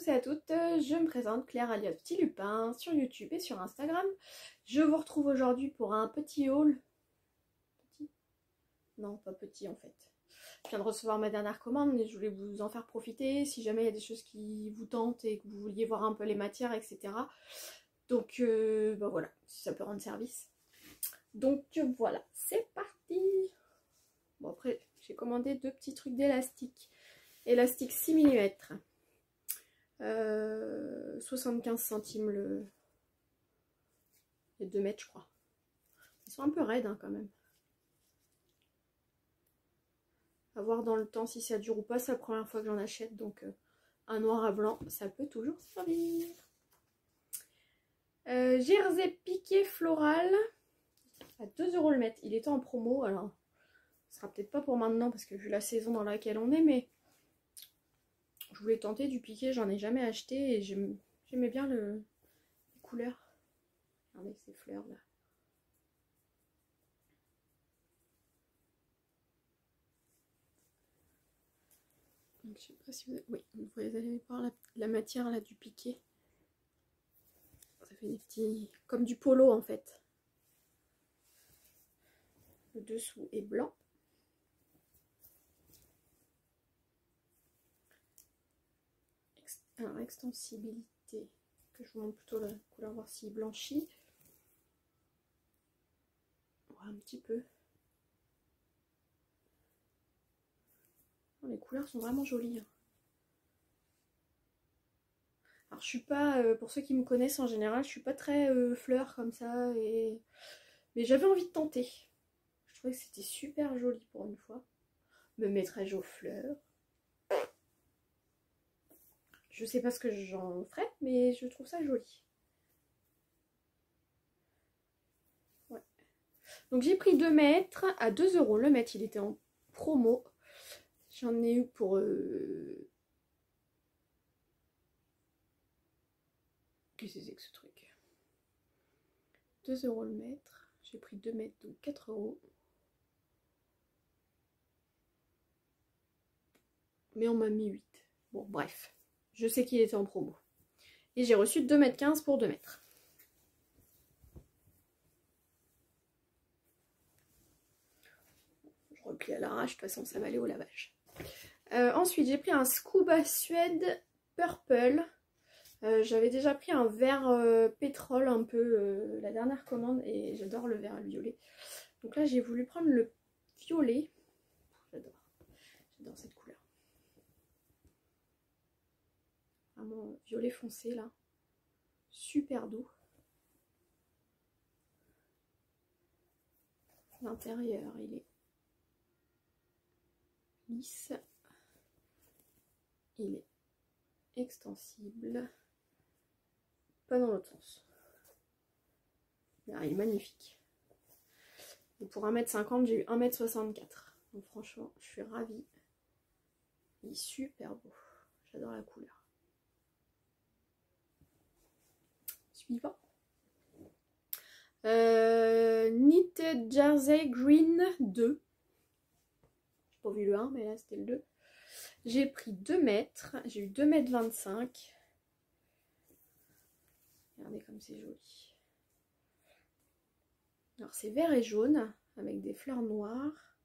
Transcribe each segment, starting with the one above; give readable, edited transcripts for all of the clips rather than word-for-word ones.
tous et à toutes, je me présente Claire alias Petit Lupin sur YouTube et sur Instagram. Je vous retrouve aujourd'hui pour un petit haul. Petit? Non, pas petit en fait. Je viens de recevoir ma dernière commande et je voulais vous en faire profiter si jamais il y a des choses qui vous tentent et que vous vouliez voir un peu les matières, etc. Donc bah voilà, si ça peut rendre service. Donc voilà, c'est parti. Bon après, j'ai commandé deux petits trucs d'élastique. Élastique 6 mm. 75 centimes les 2 mètres je crois. Ils sont un peu raides hein, quand même. À voir dans le temps si ça dure ou pas, c'est la première fois que j'en achète, donc un noir à blanc ça peut toujours servir. Jersey piqué floral à 2 € le mètre. Il était en promo, alors ce sera peut-être pas pour maintenant parce que vu la saison dans laquelle on est, mais je voulais tenter du piqué, j'en ai jamais acheté et j'aimais bien les couleurs. Regardez ces fleurs là. Donc, je sais pas si vous... Oui, vous allez voir la matière là du piqué. Ça fait des petits... comme du polo en fait. Le dessous est blanc. Alors, extensibilité, que je vous montre plutôt la couleur, voir s'il blanchit. Ouais, un petit peu. Les couleurs sont vraiment jolies. Alors je suis pas, pour ceux qui me connaissent en général, je suis pas très fleur comme ça, mais j'avais envie de tenter. Je trouvais que c'était super joli pour une fois. Me mettrais-je aux fleurs? Je sais pas ce que j'en ferai, mais je trouve ça joli. Ouais. Donc j'ai pris 2 mètres à 2 € le mètre, il était en promo. J'en ai eu pour... Qu'est-ce que c'est que ce truc? 2 € le mètre. J'ai pris 2 mètres, donc 4 €. Mais on m'a mis 8. Bon, bref. Je sais qu'il était en promo. Et j'ai reçu 2,15 m pour 2 mètres. Je replie à l'arrache, de toute façon ça va aller au lavage. Ensuite, j'ai pris un Scuba Suede Purple. J'avais déjà pris un vert pétrole un peu la dernière commande et j'adore le vert violet. Donc là, j'ai voulu prendre le violet. J'adore cette couleur. Vraiment violet foncé là. Super doux. L'intérieur, il est lisse. Il est extensible. Pas dans l'autre sens. Il est magnifique. Et pour 1,50 m, j'ai eu 1,64 m. Donc franchement, je suis ravie. Il est super beau. J'adore la couleur. Suivant. Knitted Jersey Green 2. J'ai pas vu le 1, mais là c'était le 2. J'ai pris 2 mètres. J'ai eu 2,25 m. Regardez comme c'est joli. Alors c'est vert et jaune avec des fleurs noires.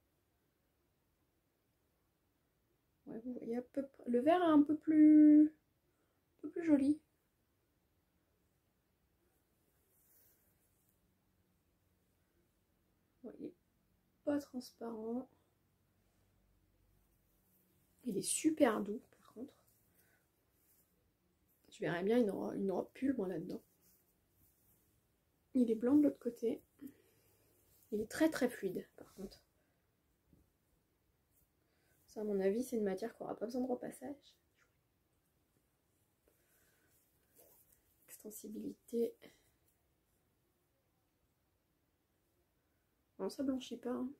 Ouais, vous voyez à peu près. Le vert est un peu plus joli. Ouais, il est pas transparent. Il est super doux par contre. Je verrais bien une robe pull moi là-dedans. Il est blanc de l'autre côté. Il est très très fluide par contre. Ça à mon avis c'est une matière qui n'aura pas besoin de repassage. Extensibilité. Non, ça blanchit pas. Hein.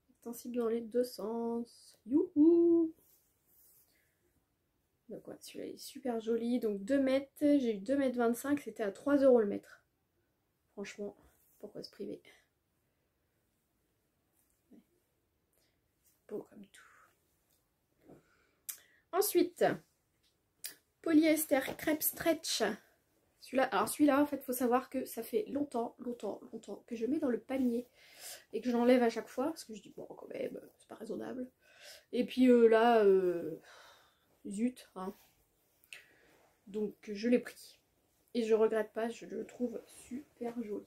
Extensible dans les deux sens. Youhou! Donc ouais, celui-là est super joli. Donc 2 mètres, j'ai eu 2,25 m, c'était à 3 € le mètre. Franchement, pourquoi se priver? Ouais. Beau comme tout. Ensuite, Polyester crêpe stretch. Celui-là, en fait, il faut savoir que ça fait longtemps que je mets dans le panier et que j'enlève à chaque fois parce que je dis bon, quand même, c'est pas raisonnable. Et puis là, zut, hein. Donc je l'ai pris et je regrette pas, je le trouve super joli.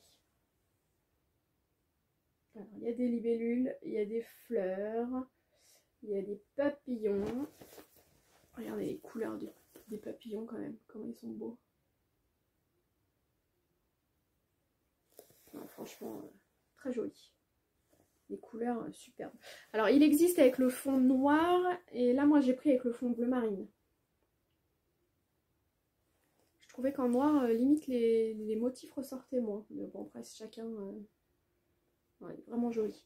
Alors, il y a des libellules, il y a des fleurs, il y a des papillons. Regardez les couleurs des papillons quand même, comment ils sont beaux. Non, franchement, très joli. Les couleurs superbes. Alors, il existe avec le fond noir, et là, moi, j'ai pris avec le fond bleu marine. Je trouvais qu'en noir, limite, les motifs ressortaient moins. Mais bon, après, chacun... Ouais, vraiment joli.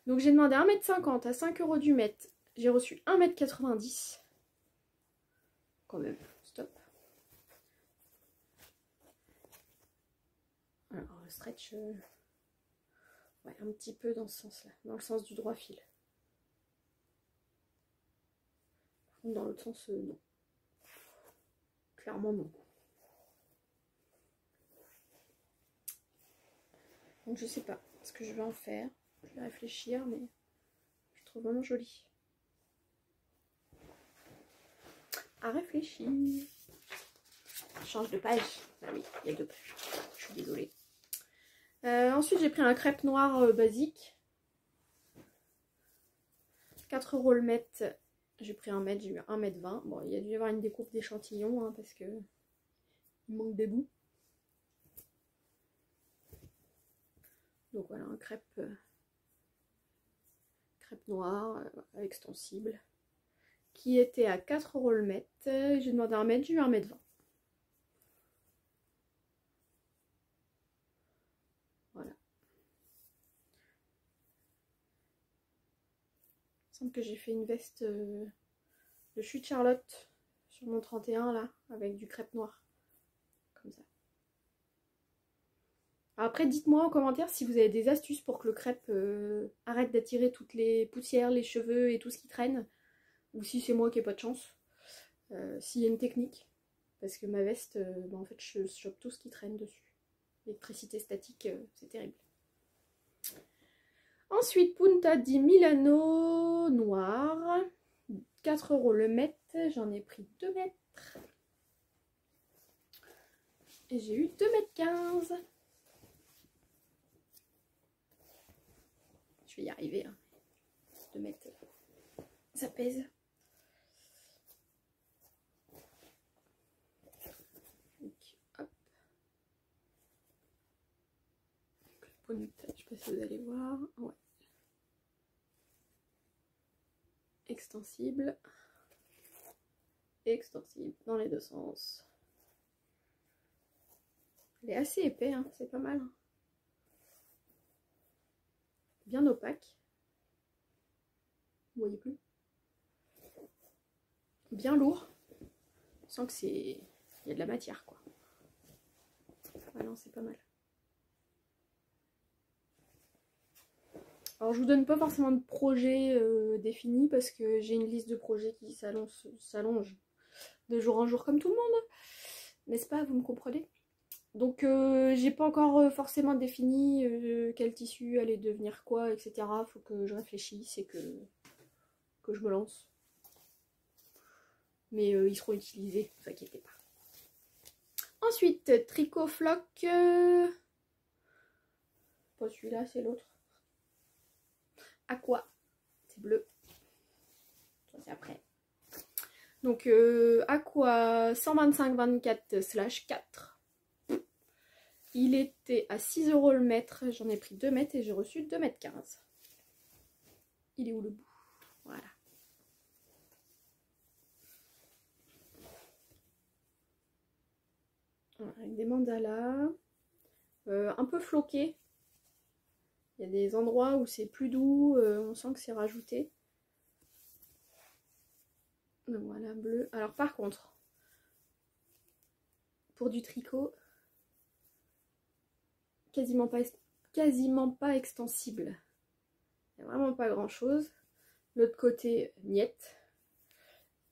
Donc, j'ai demandé 1,50 m à 5 € du mètre. J'ai reçu 1,90 m. Quand même, stop. Alors, le stretch... ouais, un petit peu dans ce sens-là, dans le sens du droit fil. Par contre, dans l'autre sens, non. Clairement, non. Donc, je sais pas ce que je vais en faire. Je vais réfléchir, mais je trouve vraiment joli. À réfléchir. Je change de page. Ah oui, il y a 2 pages. Je suis désolée. Ensuite, j'ai pris un crêpe noir basique. 4 € le mètre. J'ai pris 1 mètre, j'ai eu 1,20 m. Bon, il y a dû y avoir une découpe d'échantillons hein, parce que il manque des bouts. Donc voilà, un crêpe noir extensible qui était à 4 € le mètre. J'ai demandé 1 mètre, j'ai eu 1,20 m. Voilà. Il me semble que j'ai fait une veste de chute Charlotte sur mon 31 là, avec du crêpe noir. Comme ça. Après, dites-moi en commentaire si vous avez des astuces pour que le crêpe arrête d'attirer toutes les poussières, les cheveux et tout ce qui traîne. Ou si c'est moi qui n'ai pas de chance. S'il y a une technique. Parce que ma veste, bah, en fait, je chope tout ce qui traîne dessus. L'électricité statique, c'est terrible. Ensuite, Punta di Milano noir. 4 € le mètre. J'en ai pris 2 mètres. Et j'ai eu 2,15 m. Je vais y arriver. Hein. 2 mètres, ça pèse. Donc, hop. Je ne sais pas si vous allez voir. Ouais. Extensible. Extensible dans les deux sens. Il est assez épais, hein, c'est pas mal. Bien opaque. Vous voyez plus. Bien lourd. On sent que c'est... Il y a de la matière, quoi. Ah non, c'est pas mal. Alors, je vous donne pas forcément de projet défini parce que j'ai une liste de projets qui s'allonge de jour en jour comme tout le monde. N'est-ce pas? Vous me comprenez? Donc, j'ai pas encore forcément défini quel tissu allait devenir quoi, etc. Faut que je réfléchisse et que je me lance. Mais ils seront utilisés, ne vous inquiétez pas. Ensuite, tricot floc. Pas celui-là, c'est l'autre. Aqua, c'est bleu. Ça, c'est après. Donc, Aqua 125-24/4. Il était à 6 € le mètre. J'en ai pris 2 mètres et j'ai reçu 2,15 m. Il est où le bout? Voilà. Avec des mandalas. Un peu floqué. Il y a des endroits où c'est plus doux. On sent que c'est rajouté. Donc voilà, bleu. Alors par contre, pour du tricot, quasiment pas extensible. Il n'y a vraiment pas grand chose. L'autre côté, niette.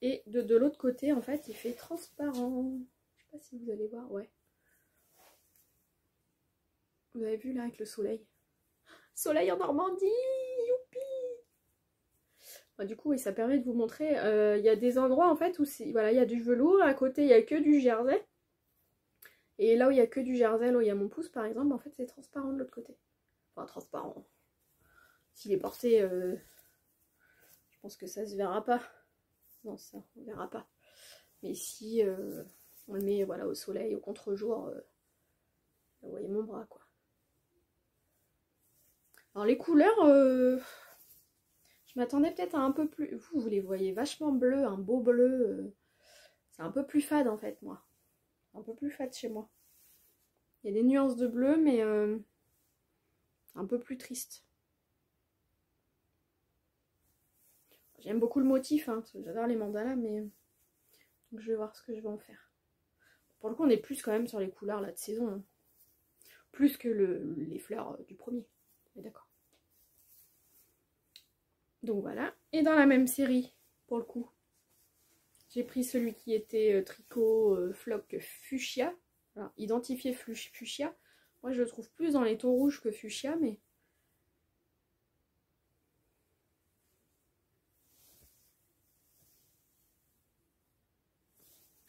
Et de l'autre côté, en fait, il fait transparent. Je sais pas si vous allez voir, ouais. Vous avez vu là avec le soleil. Soleil en Normandie, youpi! Bah, du coup, oui, ça permet de vous montrer. Il y a des endroits en fait où voilà, il y a du velours. À côté, il n'y a que du jersey. Et là où il n'y a que du jersey, là où il y a mon pouce par exemple, en fait, c'est transparent de l'autre côté. Enfin, transparent. S'il est porté, je pense que ça se verra pas. Non, ça, on verra pas. Mais si on le met voilà, au soleil, au contre-jour, vous voyez mon bras, quoi. Alors les couleurs, je m'attendais peut-être à un peu plus... Vous les voyez vachement bleus, un beau bleu. C'est un peu plus fade en fait, moi. Un peu plus fade chez moi. Il y a des nuances de bleu, mais un peu plus triste. J'aime beaucoup le motif, hein, j'adore les mandalas, mais donc je vais voir ce que je vais en faire. Pour le coup, on est plus quand même sur les couleurs là de saison. Hein. Plus que les fleurs du premier. On est d'accord. Donc voilà. Et dans la même série, pour le coup, j'ai pris celui qui était tricot floc fuchsia. Alors, identifié fuchsia. Moi, je le trouve plus dans les tons rouges que fuchsia, mais...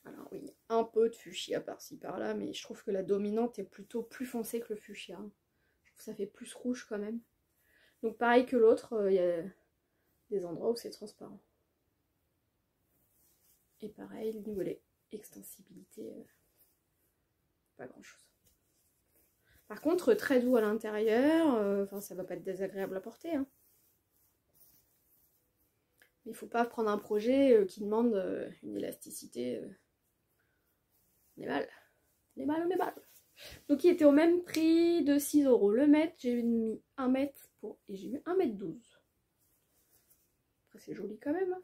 Alors oui, un peu de fuchsia par-ci par-là, mais je trouve que la dominante est plutôt plus foncée que le fuchsia. Je trouve que ça fait plus rouge quand même. Donc pareil que l'autre, il y a des endroits où c'est transparent. Et pareil, le niveau de l'extensibilité, pas grand-chose. Par contre, très doux à l'intérieur, enfin ça va pas être désagréable à porter. Hein. Mais il faut pas prendre un projet qui demande une élasticité. On est mal. On est mal, on est mal. Donc il était au même prix de 6 € le mètre. J'ai mis 1 mètre pour... et j'ai mis 1,12 m. Après c'est joli quand même. Hein.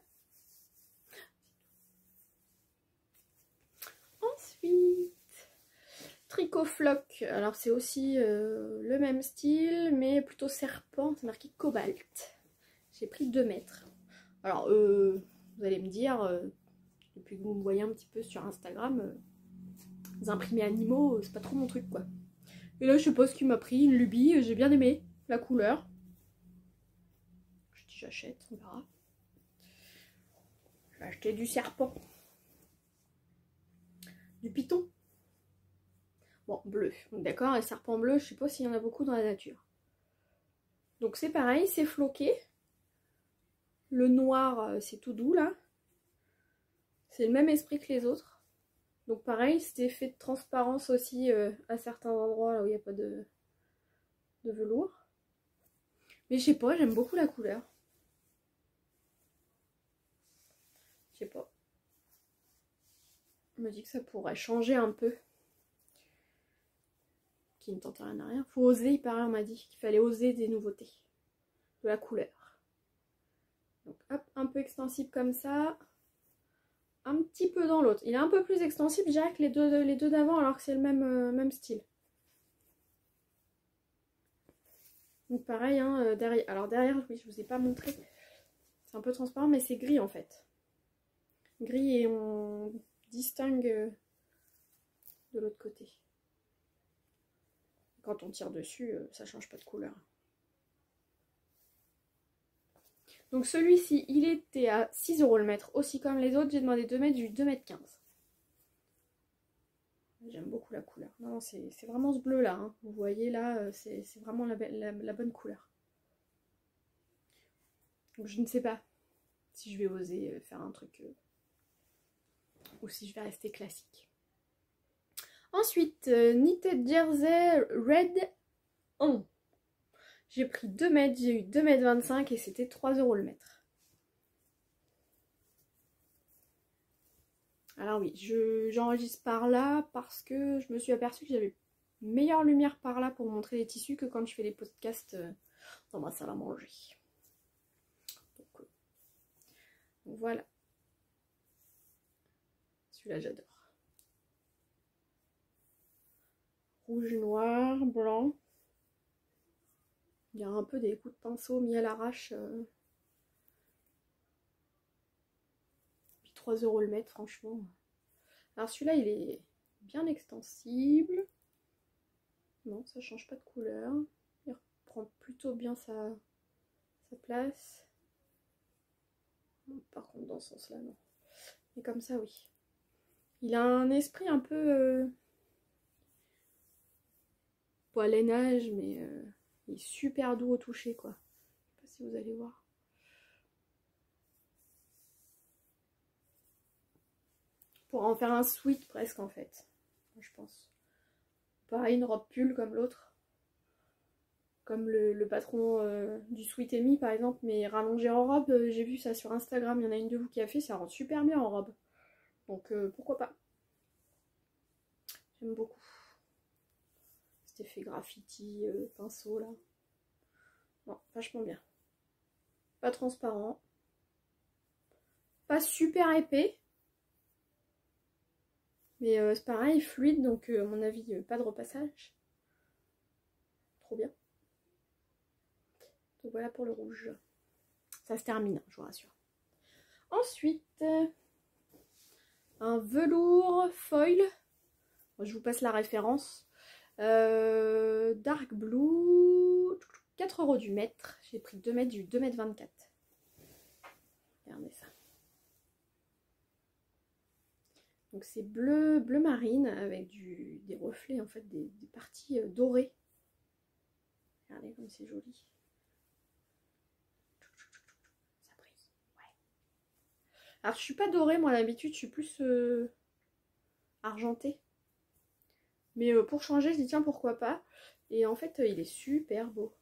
Ensuite, tricot floc. Alors c'est aussi le même style, mais plutôt serpent. C'est marqué cobalt. J'ai pris 2 mètres. Alors vous allez me dire, depuis que vous me voyez un petit peu sur Instagram, les imprimés animaux, c'est pas trop mon truc quoi. Et là je sais pas ce qui m'a pris, une lubie, j'ai bien aimé la couleur. Je dis j'achète, on verra. J'ai acheté du serpent. Du python. Bon, bleu. D'accord, les serpents bleus, je sais pas s'il y en a beaucoup dans la nature. Donc c'est pareil, c'est floqué. Le noir, c'est tout doux là. C'est le même esprit que les autres. Donc pareil, cet effet de transparence aussi à certains endroits là où il n'y a pas de velours. Mais je sais pas, j'aime beaucoup la couleur. Je sais pas. Je me dis que ça pourrait changer un peu. Qui ne tente rien à rien. Faut oser, il paraît, on m'a dit qu'il fallait oser des nouveautés. De la couleur. Donc hop, un peu extensible comme ça. Un petit peu dans l'autre. Il est un peu plus extensible, je dirais, que les deux d'avant, alors que c'est le même style. Donc pareil, hein, derrière. Alors derrière, oui, je vous ai pas montré. C'est un peu transparent, mais c'est gris en fait. Gris et on distingue de l'autre côté. Quand on tire dessus, ça change pas de couleur. Donc celui-ci, il était à 6 € le mètre. Aussi comme les autres, j'ai demandé 2 mètres, j'ai eu 2,15 m. J'aime beaucoup la couleur. Non, c'est vraiment ce bleu là. Hein. Vous voyez là, c'est vraiment la bonne couleur. Donc je ne sais pas si je vais oser faire un truc ou si je vais rester classique. Ensuite, Knitted Jersey Red On. J'ai pris 2 mètres, j'ai eu 2,25 m et c'était 3 € le mètre. Alors oui, j'enregistre par là parce que je me suis aperçue que j'avais meilleure lumière par là pour montrer les tissus que quand je fais les podcasts dans ma salle à manger. Donc voilà. Celui-là j'adore. Rouge, noir, blanc. Il y a un peu des coups de pinceau mis à l'arrache. 3 € le mètre, franchement. Alors celui-là, il est bien extensible. Non, ça change pas de couleur. Il reprend plutôt bien sa place. Par contre, dans ce sens-là, non. Mais comme ça, oui. Il a un esprit un peu... pas lainage, mais il est super doux au toucher, quoi. Je sais pas si vous allez voir. Pour en faire un sweat presque, en fait. Je pense. Pareil, une robe pull comme l'autre. Comme le patron du Sweet Amy par exemple, mais rallongé en robe, j'ai vu ça sur Instagram, il y en a une de vous qui a fait, ça rend super bien en robe. Donc pourquoi pas. J'aime beaucoup. Cet effet graffiti, pinceau là. Non, vachement bien. Pas transparent. Pas super épais. Mais c'est pareil, fluide, donc à mon avis, pas de repassage. Trop bien. Donc voilà pour le rouge. Ça se termine, je vous rassure. Ensuite, un velours foil. Je vous passe la référence. Dark Blue, 4 € du mètre. J'ai pris 2 mètres du 2,24 m. Regardez ça. Donc c'est bleu marine avec des reflets, en fait, des parties dorées. Regardez comme c'est joli. Ça brille. Ouais. Alors je suis pas dorée, moi d'habitude, je suis plus argentée. Mais pour changer, je dis tiens, pourquoi pas. Et en fait, il est super beau.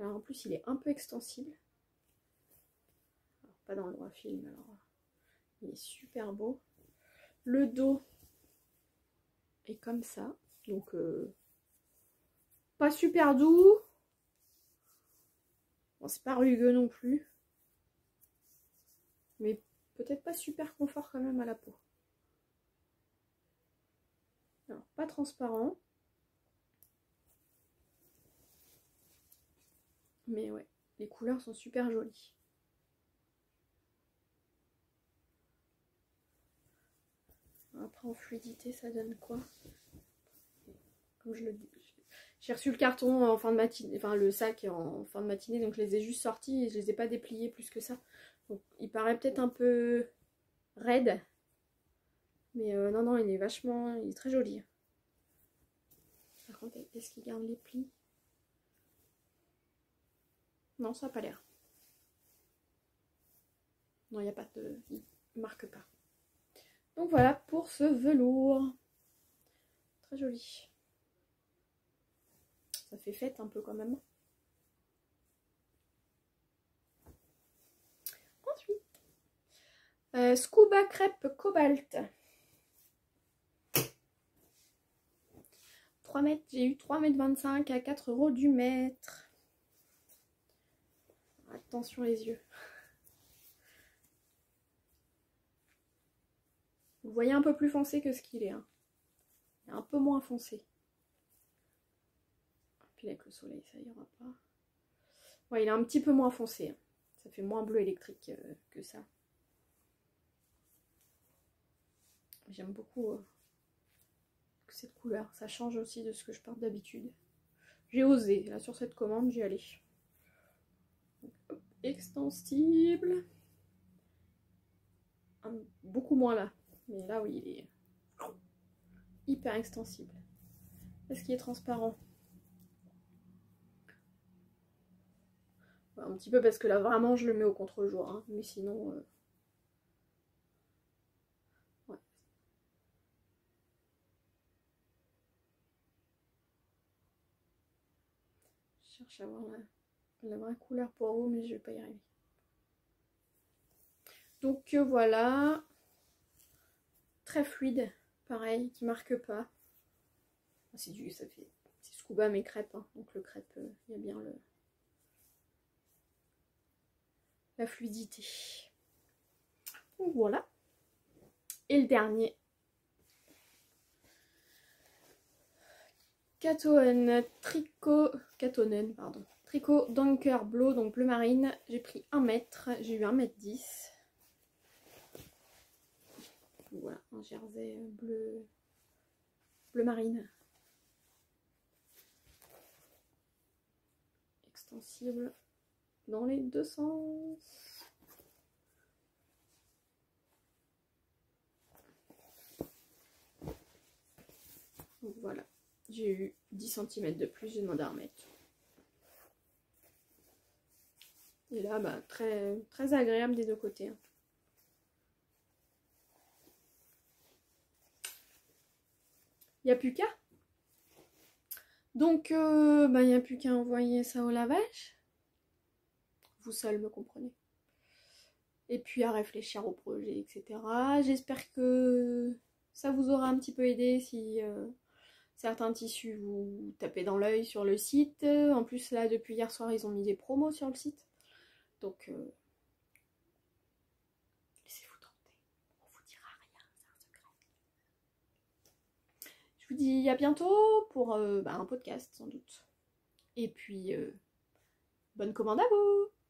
Alors en plus, il est un peu extensible. Alors, pas dans le droit film, alors il est super beau. Le dos est comme ça. Donc pas super doux. Bon, c'est pas rugueux non plus. Mais peut-être pas super confort quand même à la peau. Alors, pas transparent. Mais ouais, les couleurs sont super jolies. Après en fluidité, ça donne quoi? Comme je le dis. J'ai reçu le carton en fin de matinée, enfin le sac en fin de matinée, donc je les ai juste sortis et je les ai pas dépliés plus que ça. Donc il paraît peut-être un peu raide. Mais non, non, il est très joli. Par contre, est-ce qu'il garde les plis? Non, ça n'a pas l'air. Non, il n'y a pas de... il marque pas. Donc voilà pour ce velours. Très joli. Ça fait fête un peu quand même. Ensuite, Scuba Crêpe Cobalt. 3 mètres, j'ai eu 3,25 m à 4 € du mètre. Attention les yeux. Vous voyez un peu plus foncé que ce qu'il est. Hein. Il est un peu moins foncé. Puis avec le soleil, ça ira pas. Ouais, il est un petit peu moins foncé. Hein. Ça fait moins bleu électrique que ça. J'aime beaucoup cette couleur. Ça change aussi de ce que je porte d'habitude. J'ai osé. Là, sur cette commande, j'y allais. Donc, extensible. Beaucoup moins là. Mais là, oui, il est hyper extensible. Est-ce qu'il est transparent? Un petit peu parce que là, vraiment, je le mets au contre-jour. Hein. Mais sinon... ouais. Je cherche à avoir la vraie couleur pour vous, mais je vais pas y arriver. Donc voilà. Très fluide. Pareil, qui marque pas. C'est Scuba mais crêpe. Hein. Donc le crêpe, il y a bien la fluidité. Donc voilà. Et le dernier. Katonen Tricot Dunker Blue, donc bleu marine. J'ai pris 1 mètre. J'ai eu 1,10 m. Voilà, un jersey bleu marine. Extensible dans les deux sens. Donc voilà, j'ai eu 10 cm de plus, j'ai demandé à remettre. Et là, bah, très, très agréable des deux côtés. Hein. Il n'y a plus qu'à. Donc, il n'y a plus qu'à envoyer ça au lavage. Vous seul me comprenez. Et puis à réfléchir au projet, etc. J'espère que ça vous aura un petit peu aidé si certains tissus vous tapez dans l'œil sur le site. En plus, là, depuis hier soir, ils ont mis des promos sur le site. Donc, laissez-vous tenter. On vous dira rien, c'est un secret. Je vous dis à bientôt pour un podcast, sans doute. Et puis, bonne commande à vous!